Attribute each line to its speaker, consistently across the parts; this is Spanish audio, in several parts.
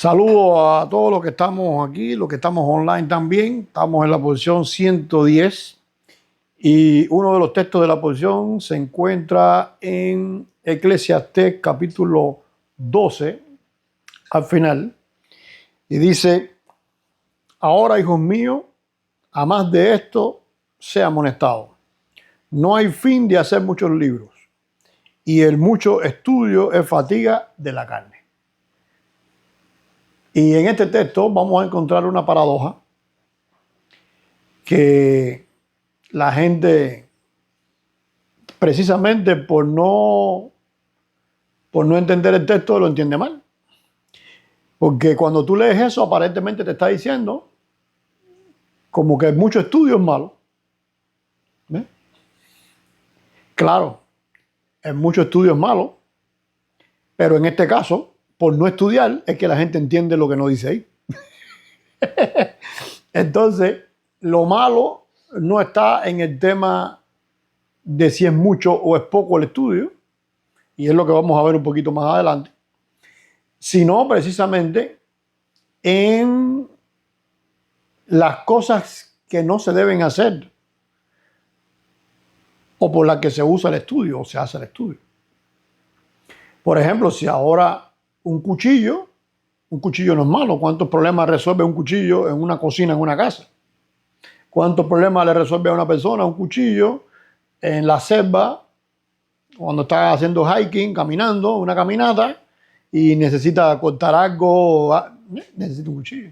Speaker 1: Saludo a todos los que estamos aquí, los que estamos online también. Estamos en la posición 110 y uno de los textos de la posición se encuentra en Eclesiastés capítulo 12 al final y dice: ahora, hijos míos, a más de esto sea amonestado. No hay fin de hacer muchos libros, y el mucho estudio es fatiga de la carne. Y en este texto vamos a encontrar una paradoja que la gente, precisamente por no entender el texto, lo entiende mal. Porque cuando tú lees eso, aparentemente te está diciendo como que mucho estudio es malo. ¿Ves? Claro, el mucho estudio es malo, pero en este caso, por no estudiar, es que la gente entiende lo que no dice ahí. Entonces, lo malo no está en el tema de si es mucho o es poco el estudio, y es lo que vamos a ver un poquito más adelante, sino precisamente en las cosas que no se deben hacer o por las que se usa el estudio o se hace el estudio. Por ejemplo, si ahora un cuchillo no es malo. ¿Cuántos problemas resuelve un cuchillo en una cocina, en una casa? ¿Cuántos problemas le resuelve a una persona un cuchillo en la selva cuando está haciendo hiking, caminando, una caminata, y necesita cortar algo? Necesita un cuchillo.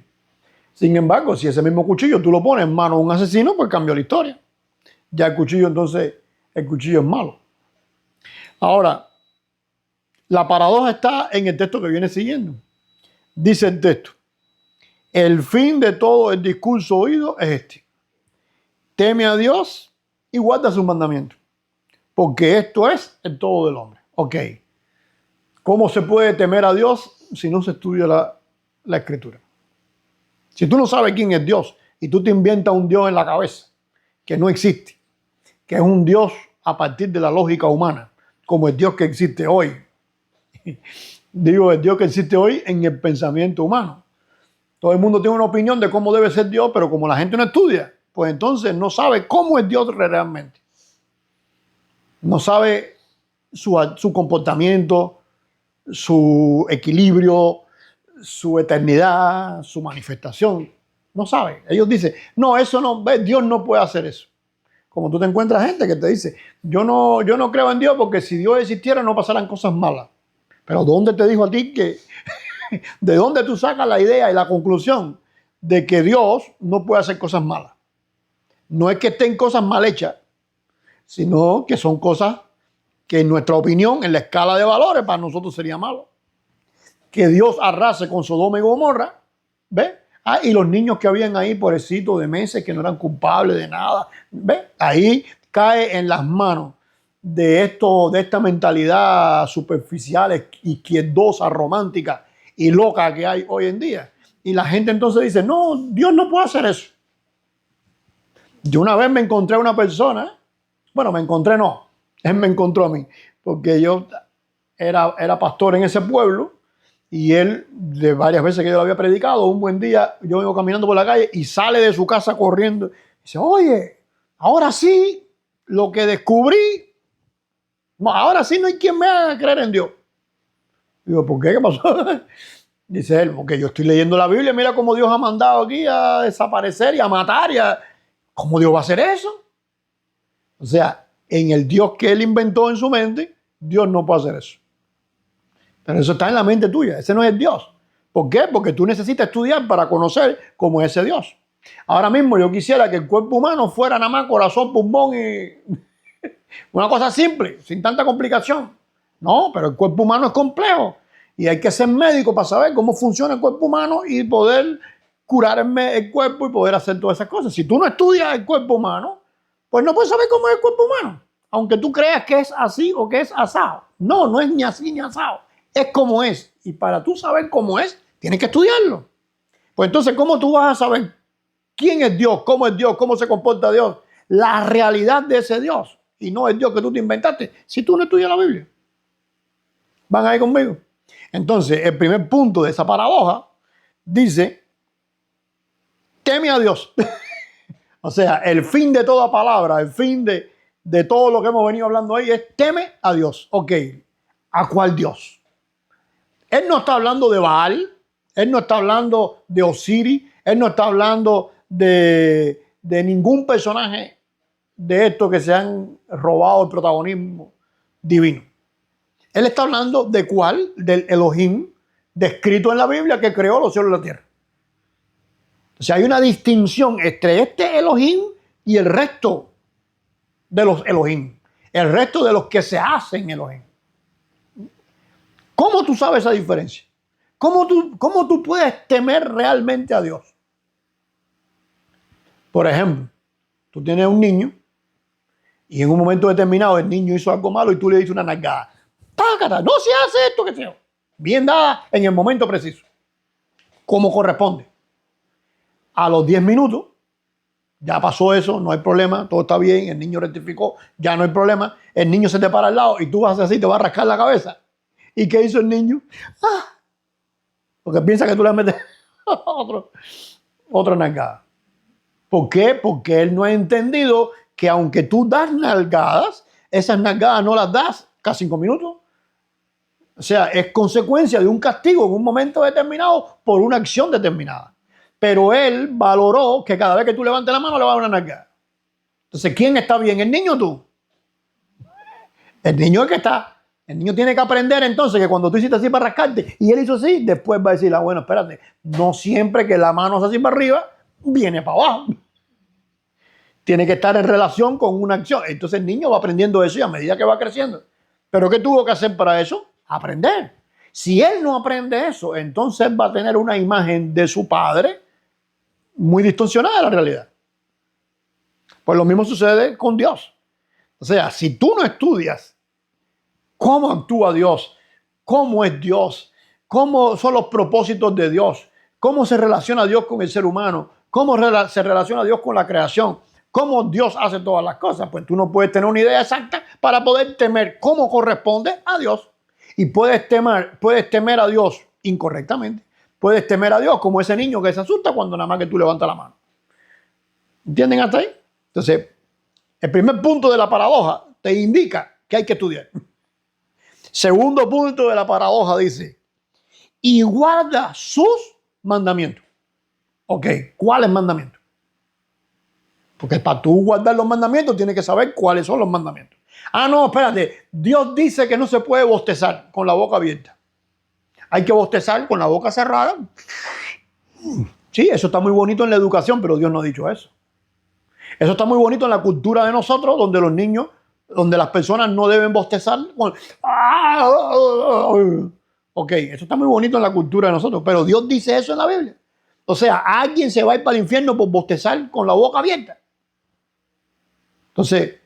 Speaker 1: Sin embargo, si ese mismo cuchillo tú lo pones en manos de un asesino, pues cambió la historia. Ya el cuchillo, entonces, el cuchillo es malo. Ahora, la paradoja está en el texto que viene siguiendo. Dice el texto: el fin de todo el discurso oído es este: teme a Dios y guarda sus mandamientos, porque esto es el todo del hombre. Ok, ¿cómo se puede temer a Dios si no se estudia la escritura? Si tú no sabes quién es Dios y tú te inventas un Dios en la cabeza que no existe, que es un Dios a partir de la lógica humana, como el Dios que existe hoy. Digo, el Dios que existe hoy en el pensamiento humano. Todo el mundo tiene una opinión de cómo debe ser Dios, pero como la gente no estudia, pues entonces no sabe cómo es Dios realmente. No sabe su comportamiento, su equilibrio, su eternidad, su manifestación. No sabe. Ellos dicen: no, eso no, Dios no puede hacer eso. Como tú te encuentras gente que te dice: yo no creo en Dios porque si Dios existiera no pasaran cosas malas. Pero ¿dónde te dijo a ti que, de dónde tú sacas la idea y la conclusión de que Dios no puede hacer cosas malas? No es que estén cosas mal hechas, sino que son cosas que en nuestra opinión, en la escala de valores, para nosotros sería malo. Que Dios arrase con Sodoma y Gomorra, ¿ves? Y los niños que habían ahí, pobrecitos de meses, que no eran culpables de nada, ¿ves? Ahí cae en las manos de esta mentalidad superficial, izquierdosa, romántica y loca que hay hoy en día. Y la gente entonces dice: no, Dios no puede hacer eso. Yo una vez me encontré a una persona, bueno, él me encontró a mí, porque yo era pastor en ese pueblo, y él, de varias veces que yo lo había predicado, un buen día yo vengo caminando por la calle y sale de su casa corriendo y dice: oye, ahora sí, lo que descubrí, ahora sí no hay quien me haga creer en Dios. Digo: ¿por qué? ¿Qué pasó? Dice él: porque yo estoy leyendo la Biblia, mira cómo Dios ha mandado aquí a desaparecer y a matar. ¿Cómo Dios va a hacer eso? O sea, en el Dios que él inventó en su mente, Dios no puede hacer eso. Pero eso está en la mente tuya, ese no es Dios. ¿Por qué? Porque tú necesitas estudiar para conocer cómo es ese Dios. Ahora mismo yo quisiera que el cuerpo humano fuera nada más corazón, pulmón y una cosa simple, sin tanta complicación. No, pero el cuerpo humano es complejo y hay que ser médico para saber cómo funciona el cuerpo humano y poder curar el cuerpo y poder hacer todas esas cosas. Si tú no estudias el cuerpo humano, pues no puedes saber cómo es el cuerpo humano. Aunque tú creas que es así o que es asado. No, no es ni así ni asado. Es como es. Y para tú saber cómo es, tienes que estudiarlo. Pues entonces, ¿cómo tú vas a saber quién es Dios, cómo se comporta Dios? La realidad de ese Dios. Y no el Dios que tú te inventaste, si tú no estudias la Biblia. ¿Van ahí conmigo? Entonces, el primer punto de esa paradoja dice, teme a Dios. O sea, el fin de toda palabra, el fin de todo lo que hemos venido hablando ahí es teme a Dios. Ok, ¿a cuál Dios? Él no está hablando de Baal, él no está hablando de Osiris, él no está hablando de ningún personaje de estos que se han robado el protagonismo divino. Él está hablando de cuál, del Elohim, descrito en la Biblia, que creó los cielos y la tierra. O sea, hay una distinción entre este Elohim y el resto de los Elohim, el resto de los que se hacen Elohim. ¿Cómo tú sabes esa diferencia? ¿Cómo tú puedes temer realmente a Dios? Por ejemplo, tú tienes un niño y en un momento determinado el niño hizo algo malo y tú le dices una nalgada. ¡Págata! No se hace esto que sea. Bien dada en el momento preciso, como corresponde. A los 10 minutos, ya pasó eso, no hay problema, todo está bien, el niño rectificó, ya no hay problema, el niño se te para al lado y tú vas así, te vas a rascar la cabeza. ¿Y qué hizo el niño? ¡Ah! Porque piensa que tú le metes otra nalgada. ¿Por qué? Porque él no ha entendido que aunque tú das nalgadas, esas nalgadas no las das cada 5 minutos. O sea, es consecuencia de un castigo en un momento determinado por una acción determinada. Pero él valoró que cada vez que tú levantes la mano le va a dar una nalgada. Entonces, ¿quién está bien? ¿El niño o tú? El niño es el que está. El niño tiene que aprender entonces que cuando tú hiciste así para rascarte y él hizo así, después va a decir, bueno, espérate, no siempre que la mano es así para arriba, viene para abajo. Tiene que estar en relación con una acción. Entonces el niño va aprendiendo eso y a medida que va creciendo. ¿Pero qué tuvo que hacer para eso? Aprender. Si él no aprende eso, entonces va a tener una imagen de su padre muy distorsionada de la realidad. Pues lo mismo sucede con Dios. O sea, si tú no estudias cómo actúa Dios, cómo es Dios, cómo son los propósitos de Dios, cómo se relaciona Dios con el ser humano, cómo se relaciona Dios con la creación, cómo Dios hace todas las cosas, pues tú no puedes tener una idea exacta para poder temer cómo corresponde a Dios. Y puedes temer a Dios incorrectamente. Puedes temer a Dios como ese niño que se asusta cuando nada más que tú levantas la mano. ¿Entienden hasta ahí? Entonces, el primer punto de la paradoja te indica que hay que estudiar. Segundo punto de la paradoja dice, y guarda sus mandamientos. Ok, ¿cuáles mandamientos? Porque para tú guardar los mandamientos tienes que saber cuáles son los mandamientos. Ah, no, espérate. Dios dice que no se puede bostezar con la boca abierta. Hay que bostezar con la boca cerrada. Sí, eso está muy bonito en la educación, pero Dios no ha dicho eso. Eso está muy bonito en la cultura de nosotros, donde los niños, donde las personas no deben bostezar. Ok, eso está muy bonito en la cultura de nosotros, pero Dios dice eso en la Biblia. O sea, alguien se va a ir para el infierno por bostezar con la boca abierta. Entonces,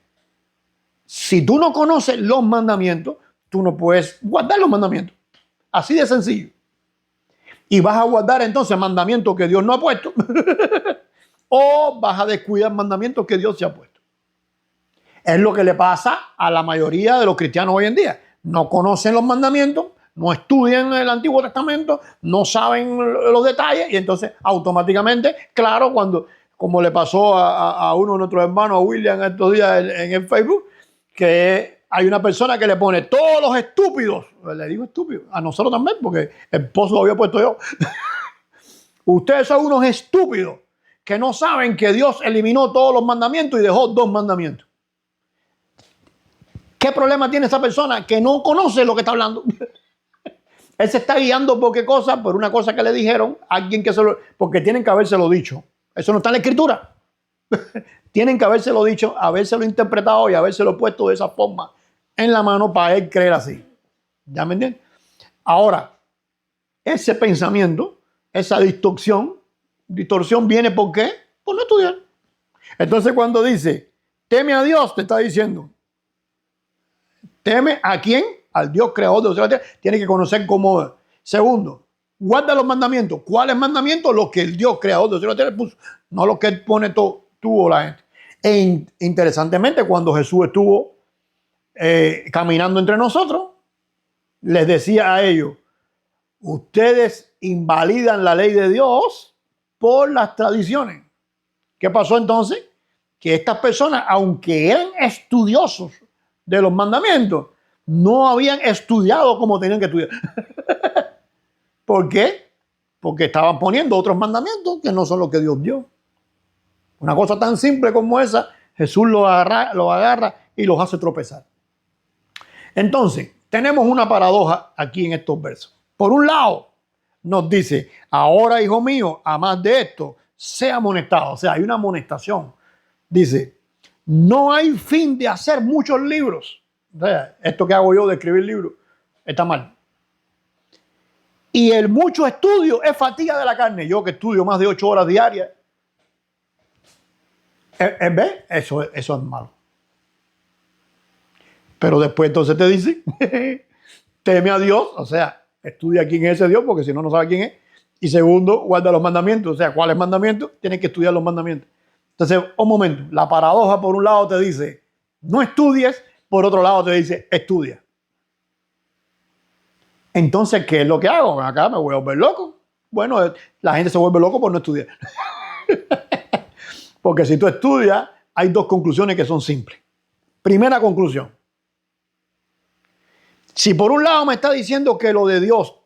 Speaker 1: si tú no conoces los mandamientos, tú no puedes guardar los mandamientos. Así de sencillo. Y vas a guardar entonces mandamientos que Dios no ha puesto o vas a descuidar mandamientos que Dios se ha puesto. Es lo que le pasa a la mayoría de los cristianos hoy en día. No conocen los mandamientos, no estudian el Antiguo Testamento, no saben los detalles y entonces automáticamente, claro, como le pasó a uno de nuestros hermanos, a William, estos días en el Facebook, que hay una persona que le pone todos los estúpidos. Le digo estúpido, a nosotros también, porque el post lo había puesto yo. Ustedes son unos estúpidos que no saben que Dios eliminó todos los mandamientos y dejó 2 mandamientos. ¿Qué problema tiene esa persona que no conoce lo que está hablando? Él se está guiando por qué cosa, por una cosa que le dijeron a alguien porque tienen que habérselo dicho. Eso no está en la escritura. Tienen que habérselo dicho, habérselo interpretado y habérselo puesto de esa forma en la mano para él creer así. ¿Ya me entiendes? Ahora, ese pensamiento, esa distorsión viene ¿por qué? Por no estudiar. Entonces cuando dice, teme a Dios, te está diciendo, teme a quién, al Dios creador de los cielos y la tierra. Tiene que conocer cómo es. Segundo, guarda los mandamientos. ¿Cuáles mandamientos? Los que el Dios creador de los cielos y la tierra puso, no los que él pone tú o la gente. E interesantemente, cuando Jesús estuvo caminando entre nosotros, les decía a ellos, Ustedes invalidan la ley de Dios por las tradiciones. ¿Qué pasó entonces? Que estas personas, aunque eran estudiosos de los mandamientos, no habían estudiado como tenían que estudiar. ¿Por qué? Porque estaban poniendo otros mandamientos que no son los que Dios dio. Una cosa tan simple como esa, Jesús los agarra y los hace tropezar. Entonces, tenemos una paradoja aquí en estos versos. Por un lado, nos dice, ahora, hijo mío, a más de esto, sea amonestado. O sea, hay una amonestación. Dice, no hay fin de hacer muchos libros. O sea, esto que hago yo de escribir libros está mal. Y el mucho estudio es fatiga de la carne. Yo que estudio más de 8 horas diarias. ¿Ves? Eso es malo. Pero después entonces te dice, teme a Dios. O sea, estudia quién es ese Dios, porque si no, no sabe quién es. Y segundo, guarda los mandamientos. O sea, ¿cuáles mandamientos? Tienes que estudiar los mandamientos. Entonces, un momento. La paradoja, por un lado, te dice, no estudies. Por otro lado, te dice, estudia. Entonces, ¿qué es lo que hago? Acá me voy a volver loco. Bueno, la gente se vuelve loco por no estudiar. Porque si tú estudias, hay dos conclusiones que son simples. Primera conclusión. Si por un lado me está diciendo que lo de Dios,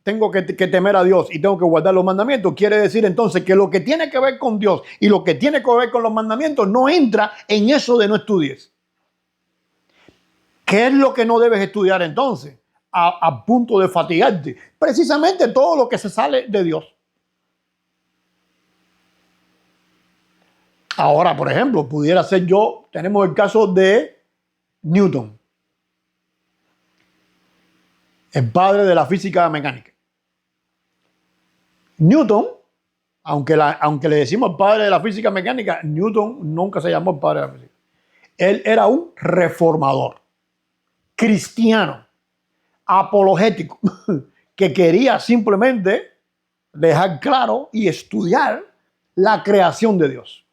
Speaker 1: tengo que temer a Dios y tengo que guardar los mandamientos, quiere decir entonces que lo que tiene que ver con Dios y lo que tiene que ver con los mandamientos no entra en eso de no estudies. ¿Qué es lo que no debes estudiar entonces? A punto de fatigarte. Precisamente todo lo que se sale de Dios. Ahora, por ejemplo, pudiera ser tenemos el caso de Newton, el padre de la física mecánica. Newton, aunque le decimos padre de la física mecánica, Newton nunca se llamó el padre de la física. Él era un reformador, cristiano, apologético, que quería simplemente dejar claro y estudiar la creación de Dios.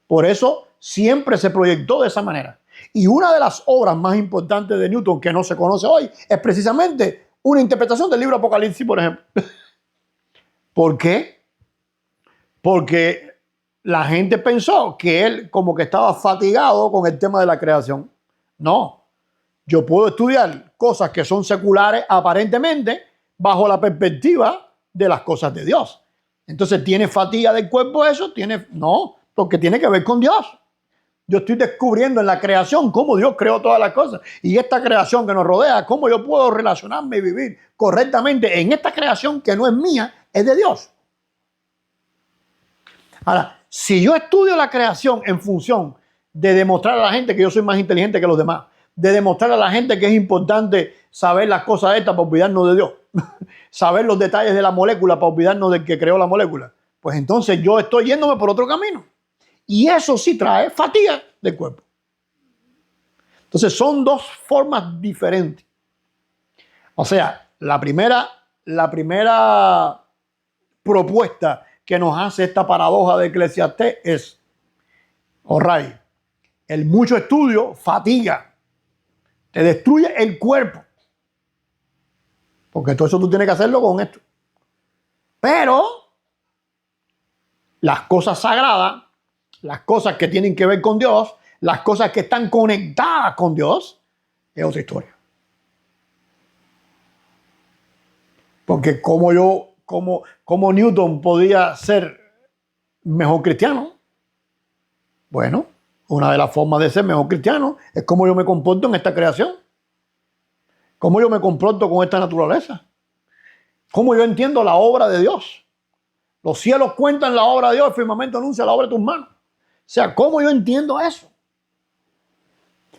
Speaker 1: Por eso siempre se proyectó de esa manera. Y una de las obras más importantes de Newton que no se conoce hoy es precisamente una interpretación del libro Apocalipsis, por ejemplo. ¿Por qué? Porque la gente pensó que él como que estaba fatigado con el tema de la creación. No. Yo puedo estudiar cosas que son seculares aparentemente bajo la perspectiva de las cosas de Dios. Entonces, ¿tiene fatiga del cuerpo eso? No, porque tiene que ver con Dios. Yo estoy descubriendo en la creación cómo Dios creó todas las cosas. Y esta creación que nos rodea, cómo yo puedo relacionarme y vivir correctamente en esta creación que no es mía, es de Dios. Ahora, si yo estudio la creación en función de demostrar a la gente que yo soy más inteligente que los demás, de demostrar a la gente que es importante saber las cosas estas para olvidarnos de Dios, saber los detalles de la molécula para olvidarnos del que creó la molécula, pues entonces yo estoy yéndome por otro camino. Y eso sí trae fatiga del cuerpo. Entonces son dos formas diferentes. O sea, la primera propuesta que nos hace esta paradoja de Eclesiastés es, el mucho estudio fatiga, te destruye el cuerpo. Porque todo eso tú tienes que hacerlo con esto. Pero las cosas sagradas, las cosas que tienen que ver con Dios, las cosas que están conectadas con Dios, es otra historia. Porque como Newton podía ser mejor cristiano. Bueno, una de las formas de ser mejor cristiano es cómo yo me comporto en esta creación. Cómo yo me comporto con esta naturaleza. Cómo yo entiendo la obra de Dios. Los cielos cuentan la obra de Dios, el firmamento anuncia la obra de tus manos. O sea, ¿cómo yo entiendo eso?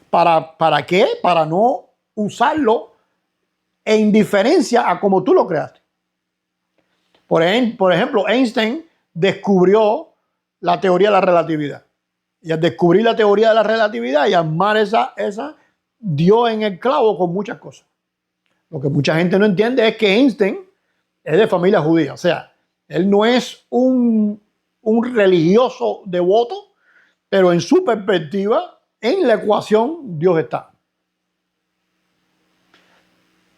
Speaker 1: ¿Para qué? Para no usarlo en indiferencia a como tú lo creaste. Por ejemplo, Einstein descubrió la teoría de la relatividad. Y al descubrir la teoría de la relatividad y armar esa dio en el clavo con muchas cosas. Lo que mucha gente no entiende es que Einstein es de familia judía. O sea, él no es un religioso devoto, pero en su perspectiva, en la ecuación, Dios está.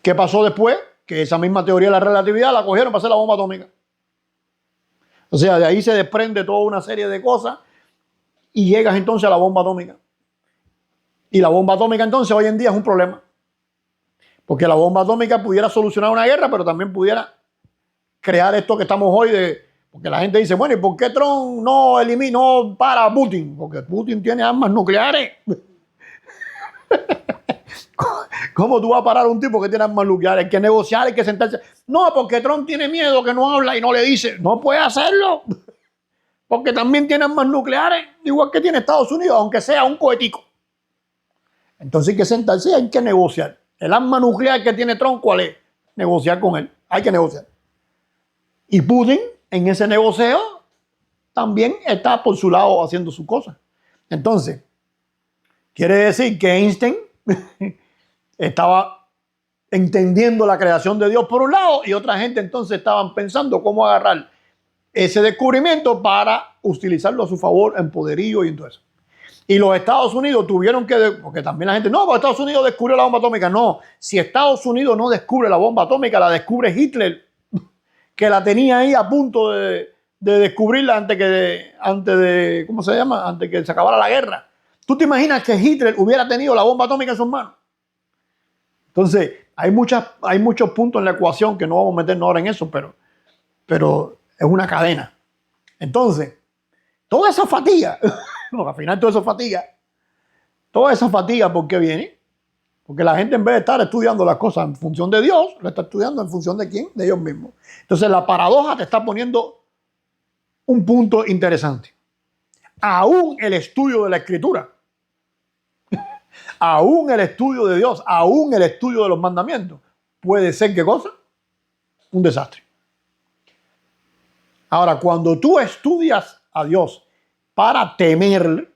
Speaker 1: ¿Qué pasó después? que esa misma teoría de la relatividad la cogieron para hacer la bomba atómica. O sea, de ahí se desprende toda una serie de cosas y llegas entonces a la bomba atómica. Y la bomba atómica entonces hoy en día es un problema. Porque la bomba atómica pudiera solucionar una guerra, pero también pudiera crear esto que estamos hoy porque la gente dice, bueno, ¿y por qué Trump no para a Putin? Porque Putin tiene armas nucleares. ¿Cómo tú vas a parar a un tipo que tiene armas nucleares? Hay que negociar, hay que sentarse. No, porque Trump tiene miedo, que no habla y no le dice. No puede hacerlo. Porque también tiene armas nucleares, igual que tiene Estados Unidos, aunque sea un cohetico. Entonces hay que sentarse y hay que negociar. El arma nuclear que tiene Trump, ¿cuál es? Negociar con él. Hay que negociar. Y Putin, en ese negocio, también está por su lado haciendo sus cosas. Entonces, quiere decir que Einstein estaba entendiendo la creación de Dios por un lado y otra gente entonces estaban pensando cómo agarrar ese descubrimiento para utilizarlo a su favor en poderío y en todo eso. Y los Estados Unidos tuvieron que, porque también la gente, no, porque Estados Unidos descubrió la bomba atómica. No, si Estados Unidos no descubre la bomba atómica, la descubre Hitler, que la tenía ahí a punto de descubrirla antes de, ¿cómo se llama? Antes que se acabara la guerra. ¿Tú te imaginas que Hitler hubiera tenido la bomba atómica en sus manos? Entonces, hay muchos puntos en la ecuación que no vamos a meternos ahora en eso, pero es una cadena. Entonces, toda esa fatiga, no, al final toda esa fatiga, ¿por qué viene? Porque la gente en vez de estar estudiando las cosas en función de Dios, lo está estudiando en función de ¿quién? De ellos mismos. Entonces la paradoja te está poniendo un punto interesante. Aún el estudio de la Escritura, aún el estudio de Dios, aún el estudio de los mandamientos, puede ser, ¿qué cosa? Un desastre. Ahora, cuando tú estudias a Dios para temer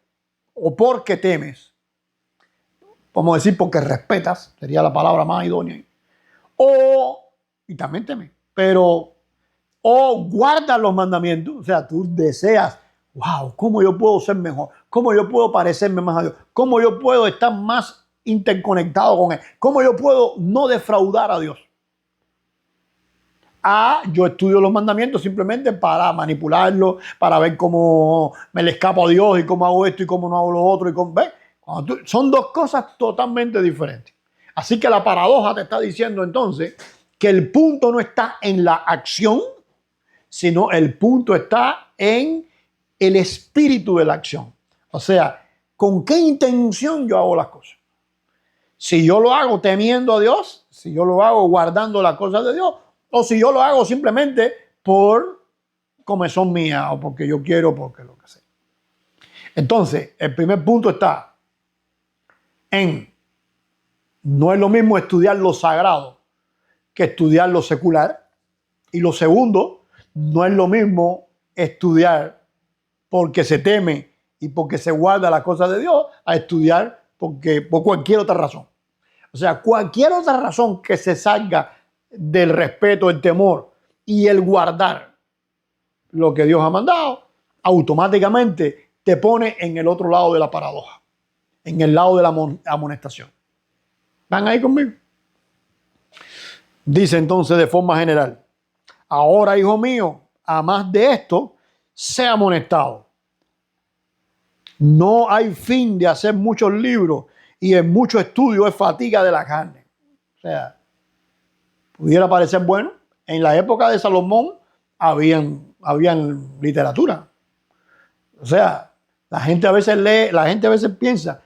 Speaker 1: o porque temes, vamos a decir porque respetas, sería la palabra más idónea, y también temes, o guardas los mandamientos, o sea, tú deseas, wow, ¿cómo yo puedo ser mejor? ¿Cómo yo puedo parecerme más a Dios? ¿Cómo yo puedo estar más interconectado con Él? ¿Cómo yo puedo no defraudar a Dios? Yo estudio los mandamientos simplemente para manipularlos, para ver cómo me le escapo a Dios y cómo hago esto y cómo no hago lo otro. ¿Ves? Son dos cosas totalmente diferentes. Así que la paradoja te está diciendo entonces que el punto no está en la acción, sino el punto está en el espíritu de la acción. O sea, ¿con qué intención yo hago las cosas? Si yo lo hago temiendo a Dios, si yo lo hago guardando las cosas de Dios, o si yo lo hago simplemente por comezón mía o porque yo quiero, porque lo que sea. Entonces, el primer punto está en no es lo mismo estudiar lo sagrado que estudiar lo secular. Y lo segundo, no es lo mismo estudiar porque se teme y porque se guarda las cosas de Dios a estudiar por cualquier otra razón. O sea, cualquier otra razón que se salga del respeto, el temor y el guardar lo que Dios ha mandado, automáticamente te pone en el otro lado de la paradoja, en el lado de la amonestación. ¿Van ahí conmigo? Dice entonces de forma general, ahora, hijo mío, a más de esto, sea amonestado. No hay fin de hacer muchos libros y en mucho estudio es fatiga de la carne. O sea, pudiera parecer bueno. En la época de Salomón habían literatura. O sea, la gente a veces lee, la gente a veces piensa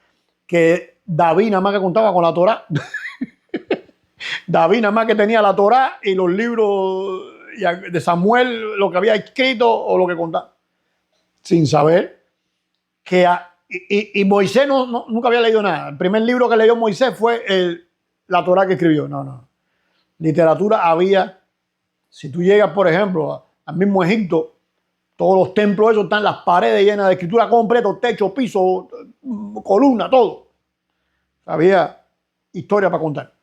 Speaker 1: que David nada más que contaba con la Torá. David nada más que tenía la Torá y los libros de Samuel, lo que había escrito o lo que contaba. Sin saber que y Moisés nunca había leído nada. El primer libro que leyó Moisés fue la Torá que escribió. No. Literatura había. Si tú llegas, por ejemplo, al mismo Egipto, todos los templos esos están las paredes llenas de escritura completa, techo, piso, columna, todo. Había historia para contar.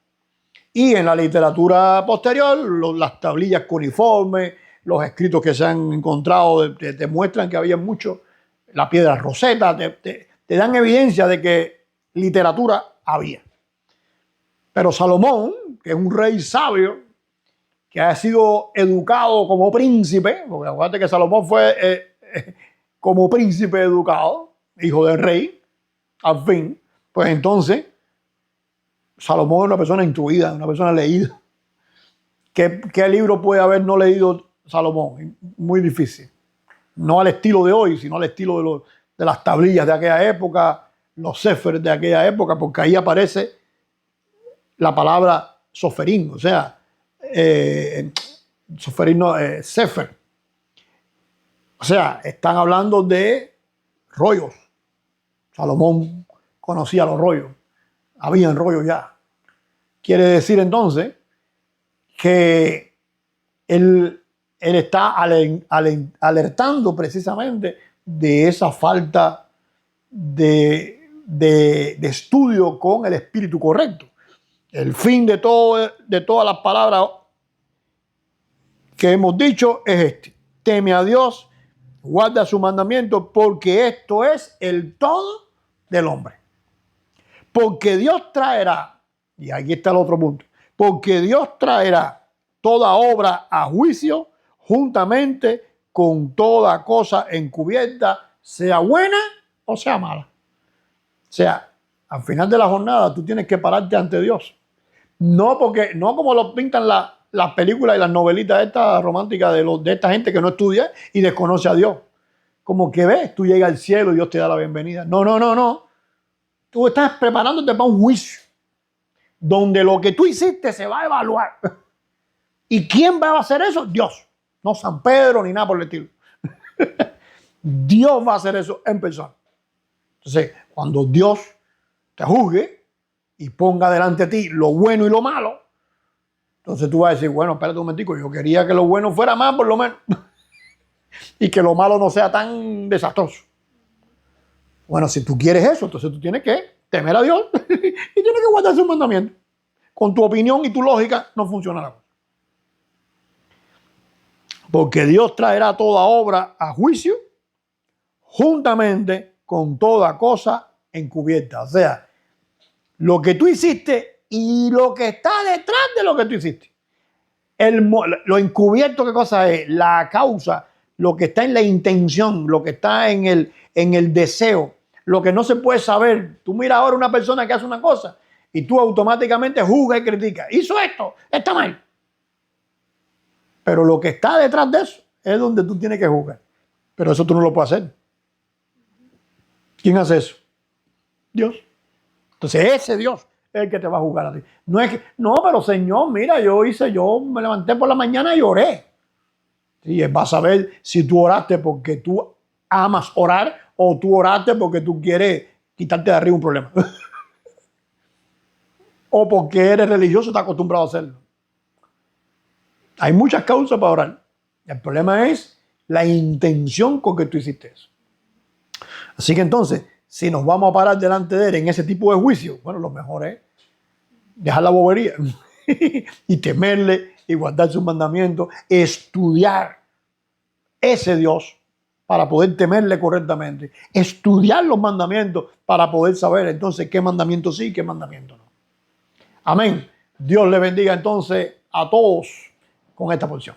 Speaker 1: Y en la literatura posterior, las tablillas cuneiformes, los escritos que se han encontrado te muestran que había mucho, la piedra roseta, te dan evidencia de que literatura había. Pero Salomón, que es un rey sabio, que ha sido educado como príncipe, porque acuérdate que Salomón fue como príncipe educado, hijo del rey, al fin, pues entonces Salomón es una persona instruida, una persona leída. ¿Qué libro puede haber no leído Salomón? Muy difícil. No al estilo de hoy, sino al estilo de las tablillas de aquella época, los sefer de aquella época, porque ahí aparece la palabra soferín, o sea, soferín no, sefer. O sea, están hablando de rollos. Salomón conocía los rollos. Habían rollos ya. Quiere decir entonces que él está alertando precisamente de esa falta de estudio con el espíritu correcto. El fin de todas las palabras que hemos dicho es este: teme a Dios, guarda su mandamiento, porque esto es el todo del hombre. Porque Dios traerá, y aquí está el otro punto, porque Dios traerá toda obra a juicio juntamente con toda cosa encubierta, sea buena o sea mala. O sea, al final de la jornada tú tienes que pararte ante Dios. No como lo pintan las películas y las novelitas estas románticas de esta gente que no estudia y desconoce a Dios. Como que ves, tú llegas al cielo y Dios te da la bienvenida. No. Tú estás preparándote para un juicio donde lo que tú hiciste se va a evaluar. ¿Y quién va a hacer eso? Dios. No San Pedro ni nada por el estilo. Dios va a hacer eso en persona. Entonces, cuando Dios te juzgue y ponga delante de ti lo bueno y lo malo, entonces tú vas a decir, bueno, espérate un momentico, yo quería que lo bueno fuera más por lo menos y que lo malo no sea tan desastroso. Bueno, si tú quieres eso, entonces tú tienes que temer a Dios y tienes que guardar sus mandamientos. Con tu opinión y tu lógica no funciona la cosa. Porque Dios traerá toda obra a juicio juntamente con toda cosa encubierta. O sea, lo que tú hiciste y lo que está detrás de lo que tú hiciste. Lo encubierto, ¿qué cosa es? La causa, lo que está en la intención, lo que está en el deseo, lo que no se puede saber. Tú miras ahora a una persona que hace una cosa y tú automáticamente juzgas y criticas. Hizo esto, está mal. Pero lo que está detrás de eso es donde tú tienes que juzgar. Pero eso tú no lo puedes hacer. ¿Quién hace eso? Dios. Entonces ese Dios es el que te va a juzgar a ti. No es que, no, pero Señor, mira, yo me levanté por la mañana y oré. Y él va a saber si tú oraste porque tú amas orar o tú oraste porque tú quieres quitarte de arriba un problema. O porque eres religioso y estás acostumbrado a hacerlo. Hay muchas causas para orar. El problema es la intención con que tú hiciste eso. Así que entonces, si nos vamos a parar delante de él en ese tipo de juicio, bueno, lo mejor es dejar la bobería y temerle y guardar sus mandamientos, estudiar ese Dios para poder temerle correctamente, estudiar los mandamientos para poder saber entonces qué mandamiento sí y qué mandamiento no. Amén. Dios le bendiga entonces a todos con esta porción.